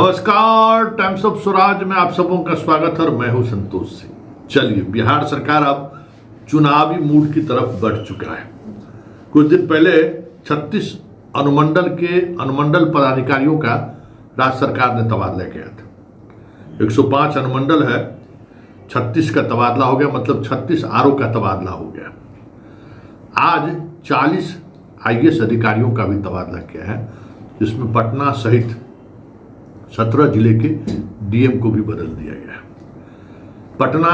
नमस्कार, times of Swaraj में आप सबों का स्वागत है और मैं हूं संतोष सिंह। चलिए, बिहार सरकार अब चुनावी मूड की तरफ बढ़ चुका है। कुछ दिन पहले 36 अनुमंडल पदाधिकारियों का राज्य सरकार ने तबादला किया था। 105 अनुमंडल है, 36 का तबादला हो गया, मतलब 36 आरओ का तबादला हो गया। आज 40 आईएएस अधिकारियों का भी तबादला किया है, जिसमें पटना सहित 17 जिले के डीएम को भी बदल दिया गया। पटना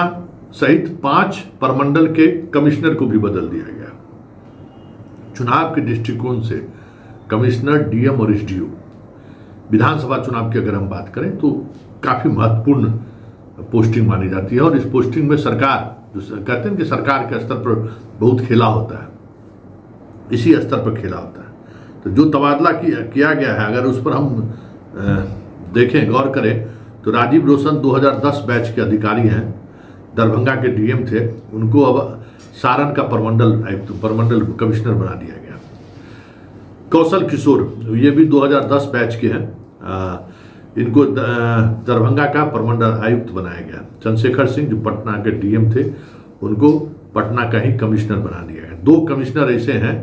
सहित 5 प्रमंडल के कमिश्नर को भी बदल दिया गया। चुनाव के दृष्टिकोण से कमिश्नर, डीएम और एसडीओ विधानसभा चुनाव की अगर हम बात करें तो काफी महत्वपूर्ण पोस्टिंग मानी जाती है। और इस पोस्टिंग में सरकार, जो कहते हैं कि सरकार के स्तर पर बहुत खेला होता है, इसी स्तर पर खेला होता है। तो जो तबादला किया गया है, अगर उस पर हम देखें, गौर करें, तो राजीव रोशन 2010 बैच के अधिकारी हैं, दरभंगा के डीएम थे, उनको अब सारण का प्रमंडल कमिश्नर बना दिया गया। कौशल किशोर, ये भी 2010 बैच के हैं, इनको दरभंगा का प्रमंडल आयुक्त बनाया गया। चंद्रशेखर सिंह, जो पटना के डीएम थे, उनको पटना का ही कमिश्नर बना दिया गया। 2 कमिश्नर ऐसे हैं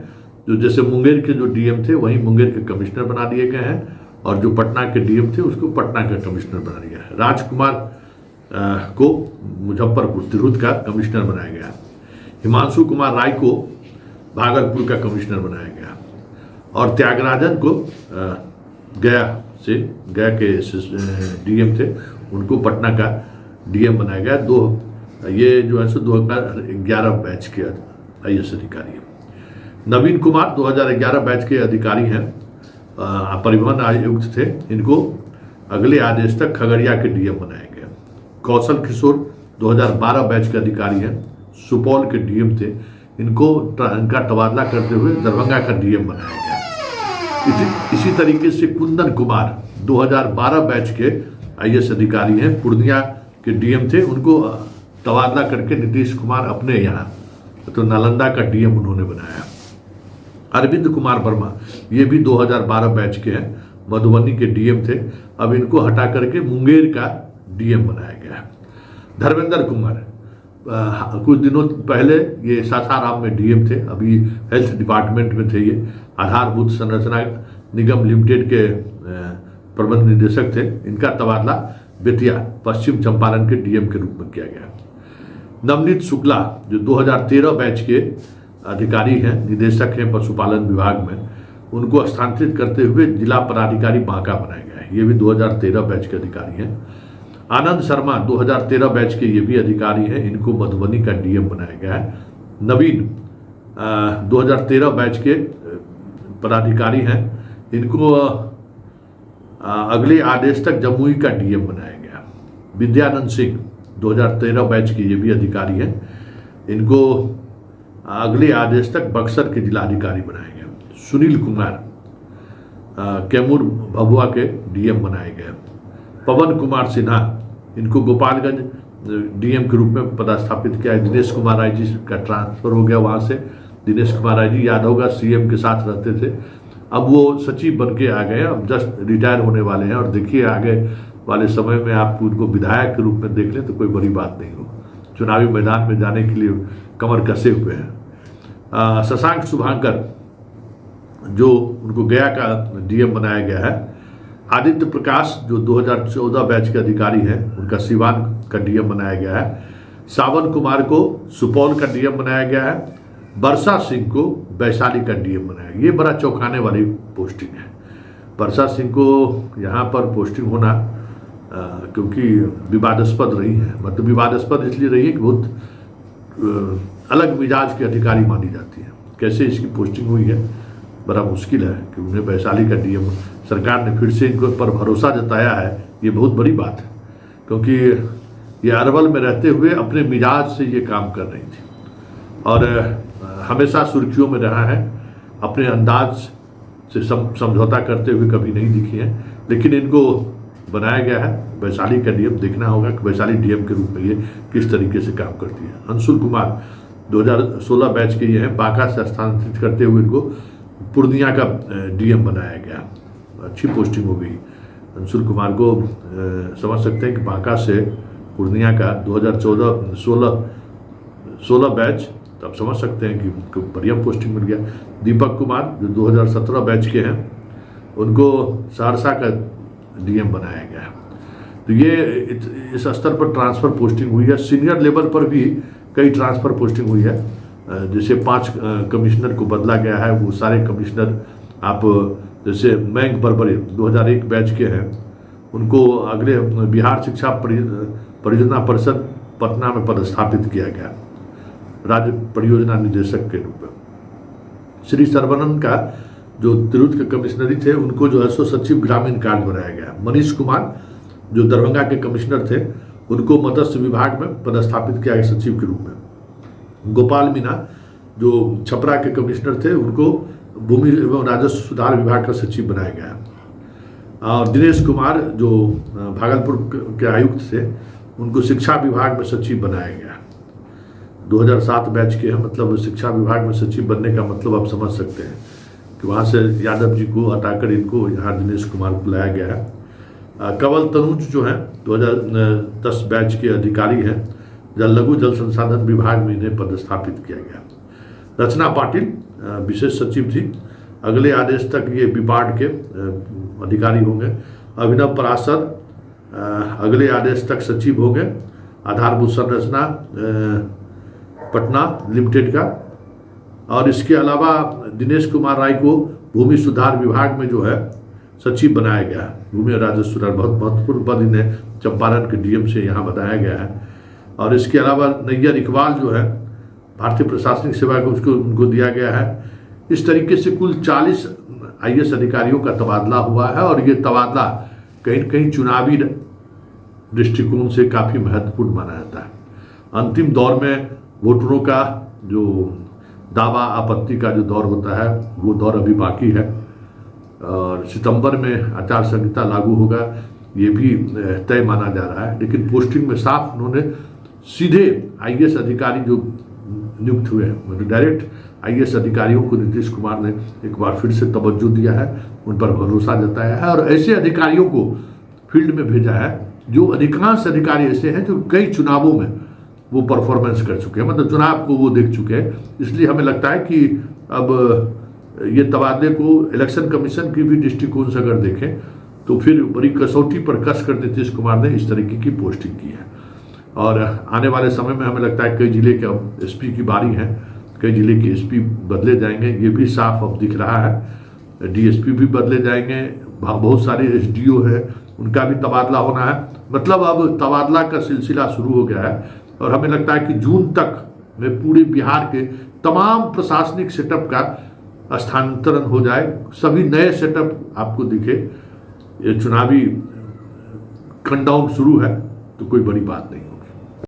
जो जैसे मुंगेर के जो डीएम थे वहीं मुंगेर के कमिश्नर बना दिए गए हैं, और जो पटना के डीएम थे उसको पटना का कमिश्नर बना दिया है। राजकुमार को मुजफ्फरपुर तिरहुत का कमिश्नर बनाया गया। हिमांशु कुमार राय को भागलपुर का कमिश्नर बनाया गया, और त्यागराजन को गया के डीएम थे, उनको पटना का डीएम बनाया गया। ये जो है 2011 बैच के आईएएस अधिकारी है। नवीन कुमार 2011 बैच के अधिकारी हैं, परिवहन आयुक्त थे, इनको अगले आदेश तक खगड़िया के डीएम बनाया गया। कौशल किशोर 2012 बैच के अधिकारी हैं, सुपौल के डीएम थे, इनका तबादला करते हुए दरभंगा का डीएम बनाया गया। इसी तरीके से कुंदन कुमार 2012 बैच के आईएएस अधिकारी हैं, पूर्णिया के डीएम थे, उनको तबादला करके नीतीश कुमार अपने यहाँ तो नालंदा का डीएम उन्होंने बनाया। अरविंद कुमार वर्मा, ये भी 2012 बैच के हैं, मधुबनी के डीएम थे, अब इनको हटा करके मुंगेर का डीएम बनाया गया। धर्मेंद्र कुमार कुछ दिनों पहले ये सासाराम में डीएम थे, अभी हेल्थ डिपार्टमेंट में थे। ये आधारभूत संरचना निगम लिमिटेड के प्रबंध निदेशक थे, इनका तबादला बेतिया पश्चिम चंपारण के डीएम के रूप में किया गया। नवनीत शुक्ला, जो 2013 बैच के अधिकारी हैं, निदेशक हैं पशुपालन विभाग में, उनको स्थानांतरित करते हुए जिला पदाधिकारी बांका बनाया गया है। ये भी 2013 बैच के अधिकारी हैं। आनंद शर्मा 2013 बैच के ये भी अधिकारी हैं, इनको मधुबनी का डीएम बनाया गया है। नवीन 2013 बैच के पदाधिकारी हैं, इनको अगले आदेश तक जमुई का डीएम बनाया गया। विद्यानंद सिंह 2013 बैच के ये भी अधिकारी हैं, इनको अगले आदेश तक बक्सर के जिलाधिकारी बनाए गए। सुनील कुमार कैमूर भभुआ के डीएम बनाए गए। पवन कुमार सिन्हा, इनको गोपालगंज डीएम के रूप में पदस्थापित किया है। दिनेश कुमार राय जी का ट्रांसफर हो गया वहाँ से। दिनेश कुमार राय जी, याद होगा, सीएम के साथ रहते थे, अब वो सचिव बन के आ गए, अब जस्ट रिटायर होने वाले हैं। और देखिए, आगे वाले समय में आप उनको विधायक के रूप में देख लें तो कोई बड़ी बात नहीं हो, चुनावी मैदान में जाने के लिए कमर कसे हुए हैं। शशांक शुभांकर, जो उनको गया का डीएम बनाया गया है। आदित्य प्रकाश, जो 2014 बैच के अधिकारी हैं, उनका सीवान का डीएम बनाया गया है। सावन कुमार को सुपौल का डीएम बनाया गया है। वर्षा सिंह को वैशाली का डीएम बनाया गया। ये बड़ा चौंकाने वाली पोस्टिंग है। वर्षा सिंह को यहाँ पर पोस्टिंग होना क्योंकि विवादास्पद रही है, मतलब विवादास्पद इसलिए रही है कि बहुत अलग मिजाज के अधिकारी मानी जाती है। कैसे इसकी पोस्टिंग हुई है, बड़ा मुश्किल है कि उन्हें वैशाली का डीएम, सरकार ने फिर से इनको पर भरोसा जताया है, ये बहुत बड़ी बात है, क्योंकि ये अरवल में रहते हुए अपने मिजाज से ये काम कर रही थी और हमेशा सुर्खियों में रहा है, अपने अंदाज से समझौता करते हुए कभी नहीं दिखी है। लेकिन इनको बनाया गया है वैशाली का डीएम। देखना होगा कि वैशाली डीएम के रूप में ये किस तरीके से काम करती है। अंशुल कुमार 2016 बैच के ये हैं, बांका से स्थानांतरित करते हुए इनको पूर्णिया का डीएम बनाया गया, अच्छी पोस्टिंग हो गई। अंशुल कुमार को समझ सकते हैं कि बांका से पूर्णिया का 2014-16 बैच, तो आप समझ सकते हैं कि उनको बढ़िया पोस्टिंग मिल गया। दीपक कुमार जो 2017 बैच के हैं, उनको सहरसा का डीएम बनाया गया। तो ये इस स्तर पर ट्रांसफ़र पोस्टिंग हुई है। सीनियर लेवल पर भी कई ट्रांसफ़र पोस्टिंग हुई है। जैसे 5 कमिश्नर को बदला गया है, वो सारे कमिश्नर आप जैसे मयंक बरबरे 2001 बैच के हैं, उनको अगले बिहार शिक्षा परियोजना परिषद पटना में पदस्थापित किया गया राज्य परियोजना निदेशक के रूप में। श्री सर्बानंद का जो तिरहुत के कमिश्नरी थे, उनको जो है सो सचिव ग्रामीण कार्य बनाया गया। मनीष कुमार जो दरभंगा के कमिश्नर थे, उनको मत्स्य विभाग में पदस्थापित किया गया सचिव के रूप में। गोपाल मीना जो छपरा के कमिश्नर थे, उनको भूमि एवं राजस्व सुधार विभाग का सचिव बनाया गया। और दिनेश कुमार जो भागलपुर के आयुक्त थे, उनको शिक्षा विभाग में सचिव बनाया गया। 2007 बैच के हैं, मतलब शिक्षा विभाग में सचिव बनने का मतलब आप समझ सकते हैं कि वहाँ से यादव जी को हटाकर इनको यहाँ दिनेश कुमार को लाया गया है। कंवल तनुज जो हैं 2010 बैच के अधिकारी हैं, लघु जल संसाधन विभाग में इन्हें पदस्थापित किया गया। रचना पाटिल विशेष सचिव थी, अगले आदेश तक ये विपाड के अधिकारी होंगे। अभिनव पराशर अगले आदेश तक सचिव होंगे आधारभूत संरचना पटना लिमिटेड का। और इसके अलावा दिनेश कुमार राय को भूमि सुधार विभाग में जो है सचिव बनाया गया। भूमि राजस्व सुधार बहुत महत्वपूर्ण पद इन्हें चंपारण के डीएम से यहाँ बताया गया है। और इसके अलावा नैयर इकबाल जो है भारतीय प्रशासनिक सेवा को उनको दिया गया है। इस तरीके से कुल 40 आईएएस अधिकारियों का तबादला हुआ है। और ये तबादला कहीं न कहीं चुनावी दृष्टिकोण से काफ़ी महत्वपूर्ण माना जाता है। अंतिम दौर में वोटरों का जो दावा आपत्ति का जो दौर होता है, वो दौर अभी बाकी है। और सितंबर में आचार संहिता लागू होगा, ये भी तय माना जा रहा है। लेकिन पोस्टिंग में साफ उन्होंने सीधे आईएएस अधिकारी जो नियुक्त हुए हैं, मतलब डायरेक्ट आईएएस अधिकारियों को नीतीश कुमार ने एक बार फिर से तवज्जो दिया है, उन पर भरोसा जताया है और ऐसे अधिकारियों को फील्ड में भेजा है जो अधिकांश अधिकारी ऐसे हैं जो कई चुनावों में वो परफॉर्मेंस कर चुके हैं, मतलब चुनाव को वो देख चुके हैं। इसलिए हमें लगता है कि अब ये तबादले को इलेक्शन कमीशन की भी दृष्टिकोण से अगर देखें तो फिर बड़ी कसौटी पर कस कर नीतीश कुमार ने इस तरीके की पोस्टिंग की है। और आने वाले समय में हमें लगता है कई जिले के अब एसपी की बारी है, कई जिले के एसपी बदले जाएंगे, ये भी साफ अब दिख रहा है। डीएसपी भी बदले जाएंगे, बहुत सारे एसडीओ हैं, उनका भी तबादला होना है। मतलब अब तबादला का सिलसिला शुरू हो गया है। और हमें लगता है कि जून तक में पूरे बिहार के तमाम प्रशासनिक सेटअप का स्थानांतरण हो जाए, सभी नए सेटअप आपको दिखे। ये चुनावी कटडाउन शुरू है तो कोई बड़ी बात नहीं होगी।